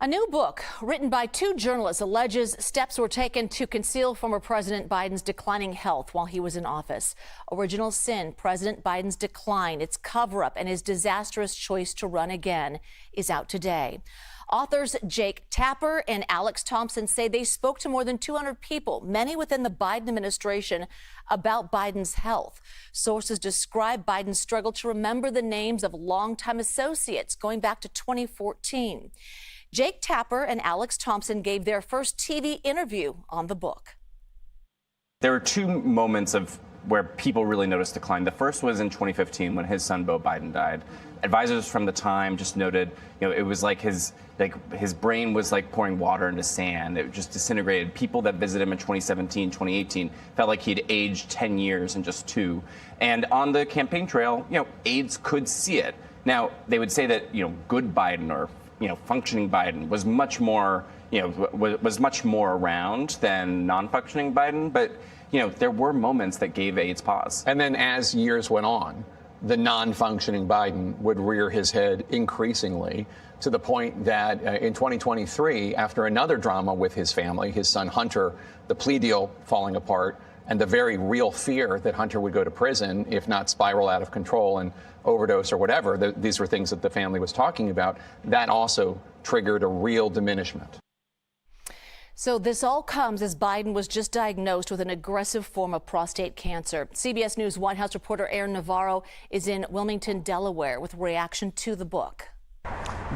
A new book written by two journalists alleges steps were taken to conceal former President Biden's declining health while he was in office. Original Sin, President Biden's Decline, its cover-up, and his disastrous choice to run again is out today. Authors Jake Tapper and Alex Thompson say they spoke to more than 200 people, many within the Biden administration, about Biden's health. Sources describe Biden's struggle to remember the names of longtime associates going back to 2014. Jake Tapper and Alex Thompson gave their first TV interview on the book. There were two moments where people really noticed decline. The first was in 2015 when his son, Beau Biden, died. Advisors from the time just noted, it was like his brain was like pouring water into sand. It just disintegrated. People that visited him in 2017, 2018 felt like he'd aged 10 years in just 2. And on the campaign trail, aides could see it. Now, they would say that, good Biden or functioning Biden was much more, was much more around than non-functioning Biden. But, there were moments that gave aides pause. And then as years went on, the non-functioning Biden would rear his head increasingly to the point that in 2023, after another drama with his family, his son Hunter, the plea deal falling apart, and the very real fear that Hunter would go to prison, if not spiral out of control and overdose or whatever, these were things that the family was talking about, that also triggered a real diminishment. So this all comes as Biden was just diagnosed with an aggressive form of prostate cancer. CBS News White House reporter Aaron Navarro is in Wilmington, Delaware, with reaction to the book.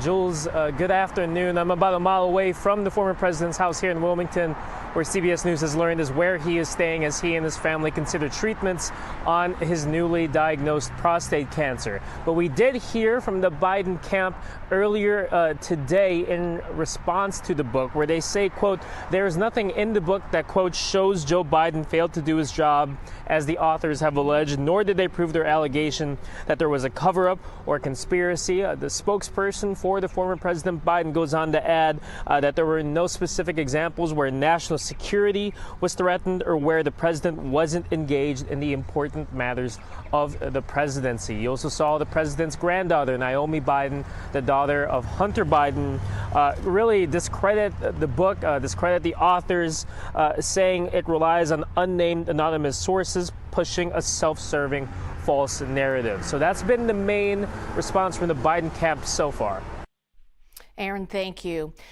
Jules, good afternoon. I'm about a mile away from the former president's house here in Wilmington, where CBS News has learned is where he is staying as he and his family consider treatments on his newly diagnosed prostate cancer. But we did hear from the Biden camp earlier today in response to the book, where they say, quote, there is nothing in the book that, quote, shows Joe Biden failed to do his job, as the authors have alleged, nor did they prove their allegation that there was a cover-up or conspiracy. The spokesperson for the former President Biden goes on to add that there were no specific examples where national security was threatened or where the president wasn't engaged in the important matters of the presidency. You also saw the president's granddaughter, Naomi Biden, the daughter of Hunter Biden, really discredit the book, discredit the authors, saying it relies on unnamed anonymous sources, pushing a self-serving false narrative. So that's been the main response from the Biden camp so far. Aaron, thank you.